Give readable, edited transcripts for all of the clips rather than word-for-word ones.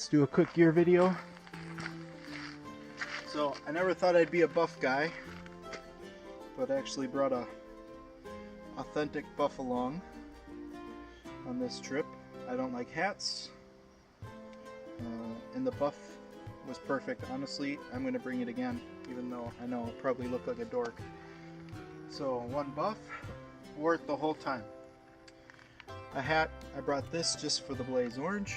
Let's do a quick gear video. So I never thought I'd be a buff guy, but I actually brought a authentic buff along on this trip. I don't like hats, and the buff was perfect. Honestly, I'm going to bring it again, even though I know I'll probably look like a dork. So one buff, worth the whole time. A hat, I brought this just for the blaze orange.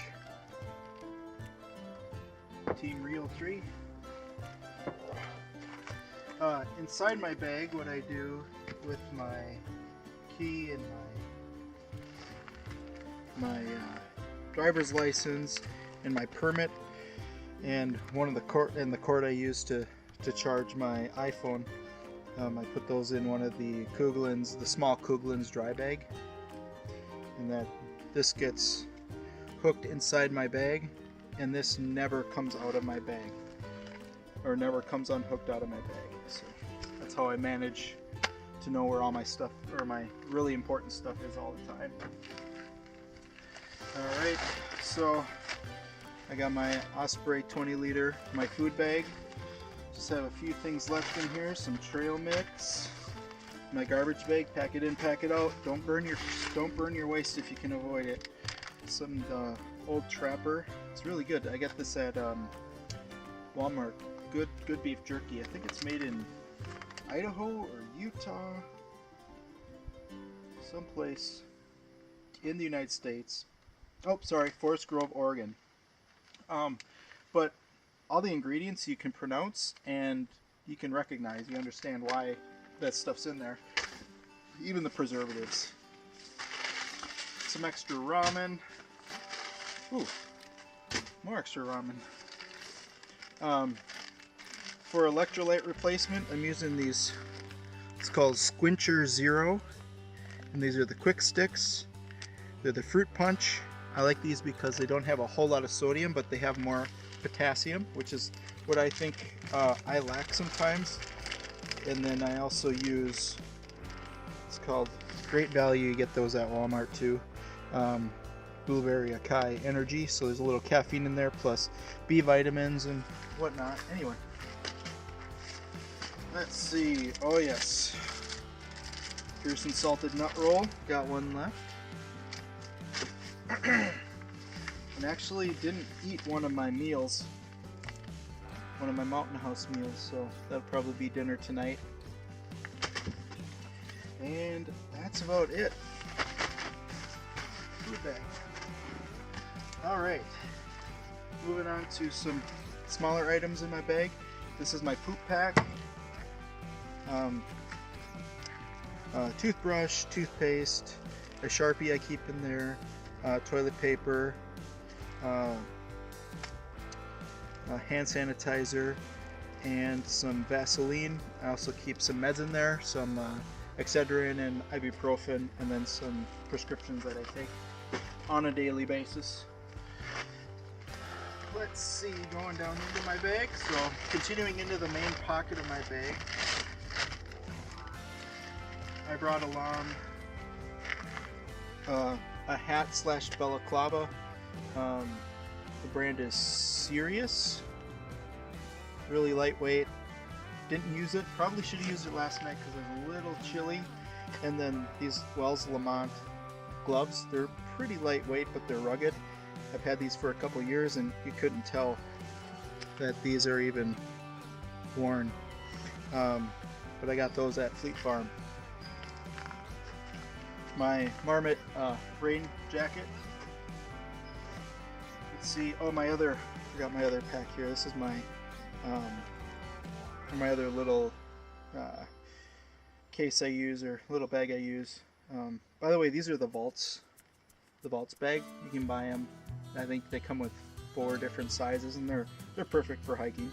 Team Real 3. Inside my bag, what I do with my key and my driver's license and my permit and one of the cord I use to charge my iPhone. I put those in one of the Kugelins, the small Kugelins dry bag, and this gets hooked inside my bag, and this never comes out of my bag, or never comes unhooked out of my bag. So that's how I manage to know where all my stuff, or my really important stuff, is all the time. Alright, so I got my Osprey 20 liter, my food bag. Just have a few things left in here, some trail mix, my garbage bag, pack it in, pack it out. Don't burn your waste if you can avoid it. Some old Trapper. It's really good. I got this at Walmart. Good beef jerky. I think it's made in Idaho or Utah, someplace in the United States. Oh, sorry, Forest Grove, Oregon. But all the ingredients you can pronounce and you can recognize. You understand why that stuff's in there. Even the preservatives. Some extra ramen. Ooh, more extra ramen. For electrolyte replacement, I'm using these. It's called Squincher Zero, and these are the quick sticks. They're the fruit punch. I like these because they don't have a whole lot of sodium, but they have more potassium, which is what I think I lack sometimes. And then I also use, it's called Great Value. You get those at Walmart too. Blueberry Acai Energy. So there's a little caffeine in there, plus B vitamins and whatnot. Anyway, let's see. Oh yes, here's some salted nut roll. Got one left. And actually didn't eat one of my meals, one of my Mountain House meals, so that'll probably be dinner tonight. And that's about it. Food bag. Alright, moving on to some smaller items in my bag. This is my poop pack. Toothbrush, toothpaste, a Sharpie I keep in there, toilet paper, hand sanitizer, and some Vaseline. I also keep some meds in there, some Excedrin and ibuprofen, and then some prescriptions that I take on a daily basis. Let's see, going down into my bag, so continuing into the main pocket of my bag, I brought along a hat slash balaclava. The brand is Serious. Really lightweight. Didn't use it. Probably should have used it last night because it was a little chilly. And then these Wells Lamont gloves. They're pretty lightweight, but they're rugged. I've had these for a couple years, and you couldn't tell that these are even worn. But I got those at Fleet Farm. My Marmot rain jacket. Let's see. Oh, I forgot my other pack here. This is my other little case I use, or little bag I use. By the way, these are the Vaults bag. You can buy them. I think they come with 4 different sizes, and they're perfect for hiking.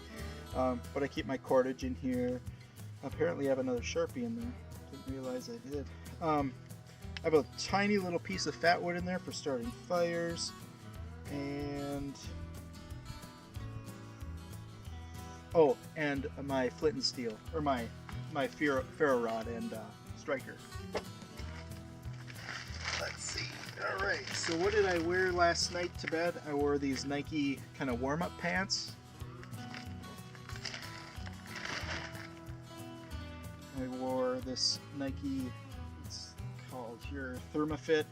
But I keep my cordage in here. Apparently I have another Sharpie in there. Didn't realize I did. I have a tiny little piece of fat wood in there for starting fires, and my flint and steel, or my ferro rod and striker. Let's see. Alright, so what did I wear last night to bed? I wore these Nike kind of warm-up pants. I wore this Nike, it's called here, Thermafit.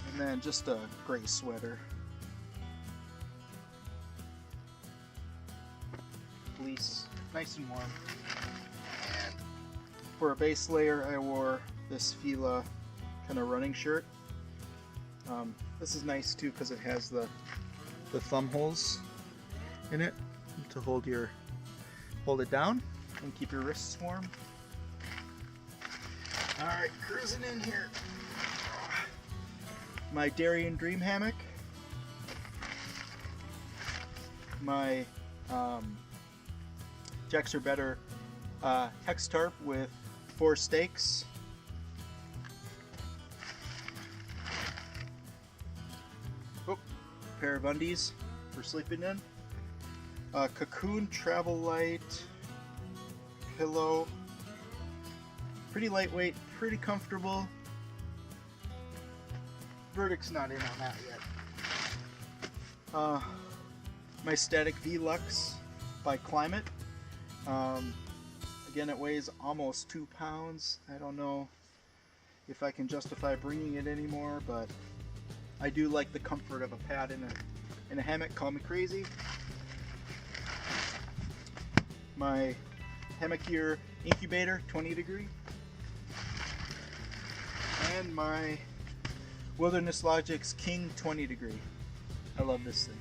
And then just a gray sweater. Fleece, nice and warm. And for a base layer, I wore this Fila kind of running shirt. This is nice too because it has the thumb holes in it to hold it down and keep your wrists warm. All right, cruising in here. My Darien Dream hammock. My Jacks Are Better hex tarp with 4 stakes. Oh, pair of undies for sleeping in. Cocoon Travel Light pillow. Pretty lightweight, pretty comfortable. Verdict's not in on that yet. My Static V-Lux by Climate. Again, it weighs almost 2 pounds. I don't know if I can justify bringing it anymore, but I do like the comfort of a pad in a hammock. Call me crazy. My Hammock Gear Incubator 20 degree. And my Wilderness Logic's King 20 degree. I love this thing.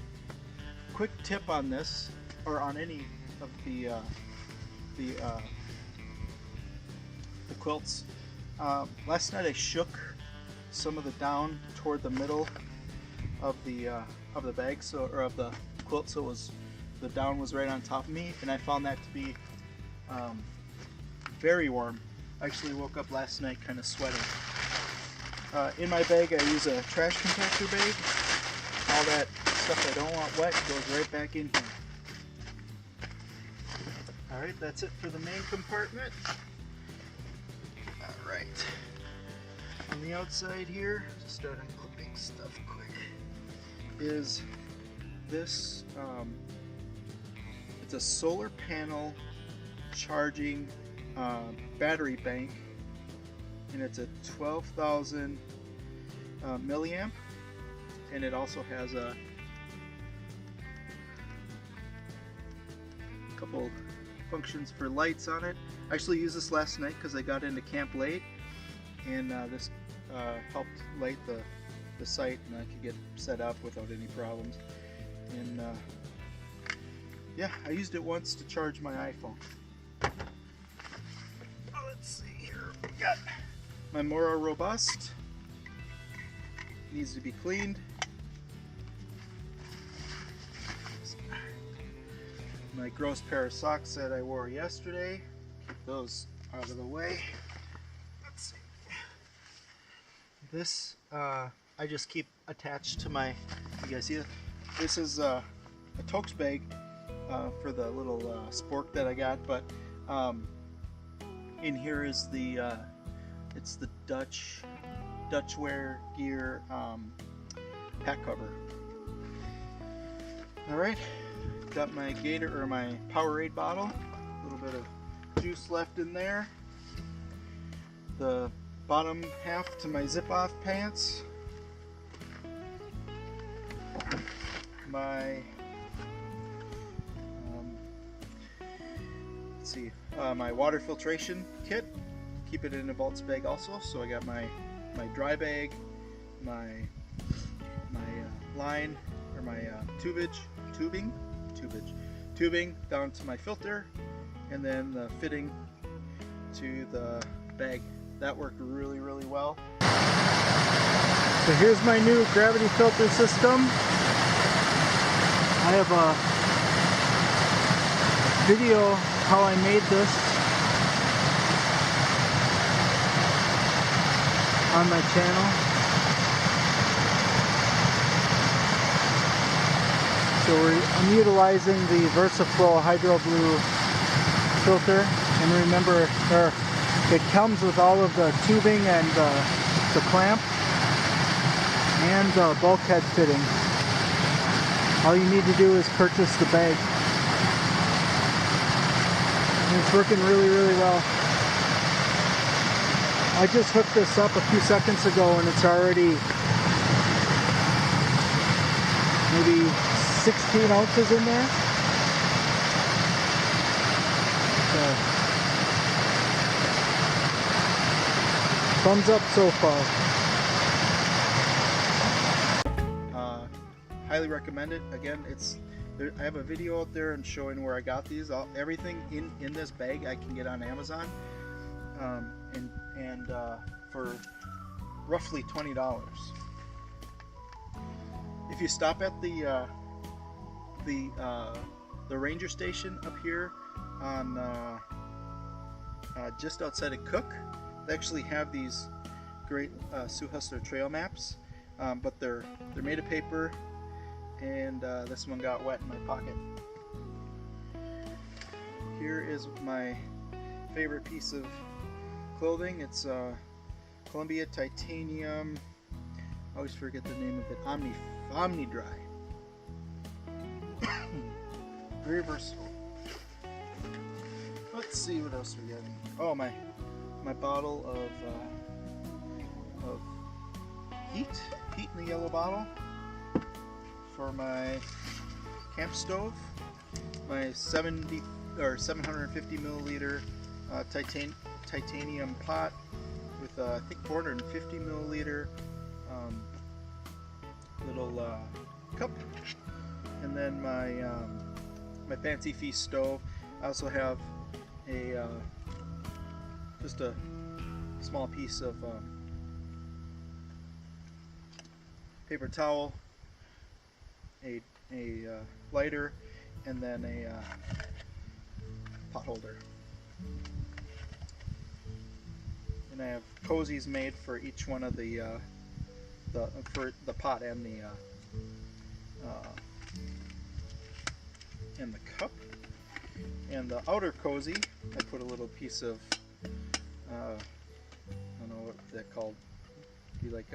Quick tip on this, or on any of the quilts. Last night I shook some of the down toward the middle of the bag, or of the quilt, so the down was right on top of me, and I found that to be very warm. I actually woke up last night kind of sweating. In my bag I use a trash compactor bag. All that stuff I don't want wet goes right back in here. Alright, that's it for the main compartment. Alright. On the outside here, just start unclipping stuff quick, is this, it's a solar panel charging battery bank, and it's a 12,000 milliamp, and it also has a couple functions for lights on it. I actually used this last night because I got into camp late, and this helped light the site, and I could get set up without any problems. And yeah, I used it once to charge my iPhone. Let's see here. We got my Mora Robust. Needs to be cleaned. My gross pair of socks that I wore yesterday. Keep those out of the way. Let's see. This I just keep attached to my, you guys see it? This is a Toaks bag for the little spork that I got, but in here is the it's the Dutchware Gear pack cover. All right, got my Gator, or my Powerade bottle. A little bit of juice left in there. The bottom half to my zip-off pants. My let's see, my water filtration kit. Keep it in a Vaults bag also. So I got my dry bag, my line, or my tubing down to my filter, and then the fitting to the bag. That worked really, really well. So here's my new gravity filter system. I have a video how I made this on my channel. So I'm utilizing the VersaFlow Hydro Blue filter, and remember, It comes with all of the tubing and the clamp and the bulkhead fitting. All you need to do is purchase the bag. And it's working really, really well. I just hooked this up a few seconds ago and it's already maybe 16 ounces in there. So, thumbs up so far. Highly recommend it. Again, I have a video out there and showing where I got these. Everything in this bag I can get on Amazon, and for roughly $20. If you stop at the ranger station up here on just outside of Cook, they actually have these great Sioux-Hustler trail maps, but they're made of paper, and this one got wet in my pocket. Here is my favorite piece of clothing. It's Columbia titanium. I always forget the name of it. Omni Dry. Very versatile. Let's see what else we got. Oh, my bottle of heat in the yellow bottle for my camp stove. My 750 milliliter titanium pot with I think 450 milliliter little cup, and then my Fancy Feast stove. I also have a just a small piece of paper towel, a lighter, and then a pot holder. And I have cozies made for each one of for the pot and the cup. And the outer cozy, I put a little piece of I don't know what they're called. Be like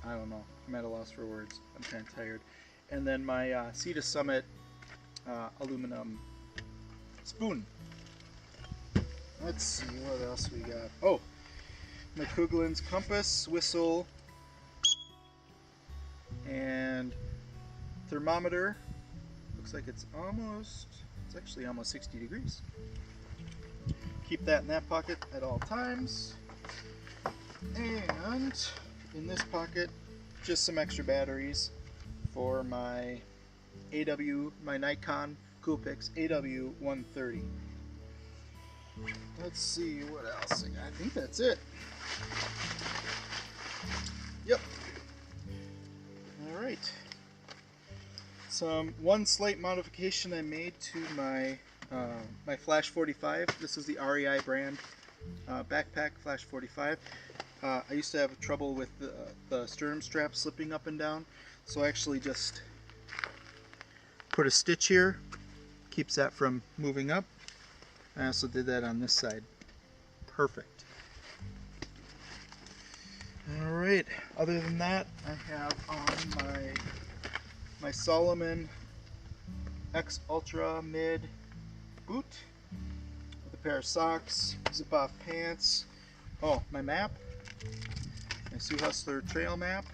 I don't know. I'm at a loss for words. I'm kind of tired. And then my Sea to Summit aluminum spoon. Let's see what else we got. Oh, my Kugelin's compass, whistle, and thermometer. Looks like it's actually almost 60 degrees. Keep that in that pocket at all times. And in this pocket, just some extra batteries for my my Nikon Coolpix AW130. Let's see what else I got. I think that's it. Yep. All right. One slight modification I made to my my Flash 45. This is the REI brand backpack Flash 45. I used to have trouble with the sternum strap slipping up and down, so I actually just put a stitch here, keeps that from moving up. I also did that on this side. Perfect. Alright, other than that, I have on my Solomon X Ultra Mid boot with a pair of socks, zip-off pants. Oh, my map, my Sioux-Hustler trail map.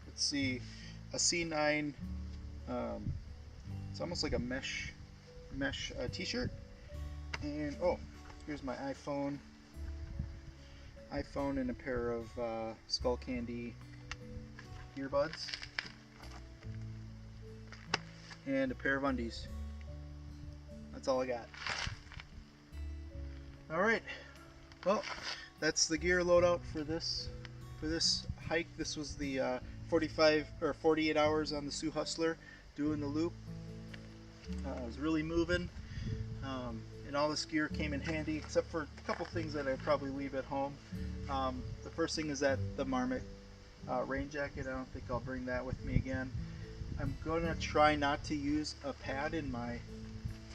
Let's see, a C9. It's almost like a mesh t-shirt. And oh, here's my iPhone and a pair of Skull Candy earbuds, and a pair of undies. That's all I got. All right, well, that's the gear loadout for this hike. This was the 45 or 48 hours on the Sioux-Hustler doing the loop. I was really moving, and all this gear came in handy, except for a couple things that I'd probably leave at home. The first thing is that the Marmot rain jacket. I don't think I'll bring that with me again. I'm gonna try not to use a pad in my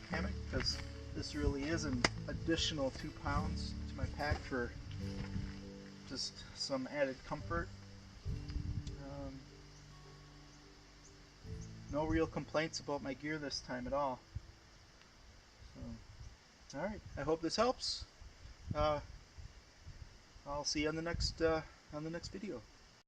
hammock because this really is an additional 2 pounds to my pack for just some added comfort. No real complaints about my gear this time at all. So, all right, I hope this helps. I'll see you on the next video.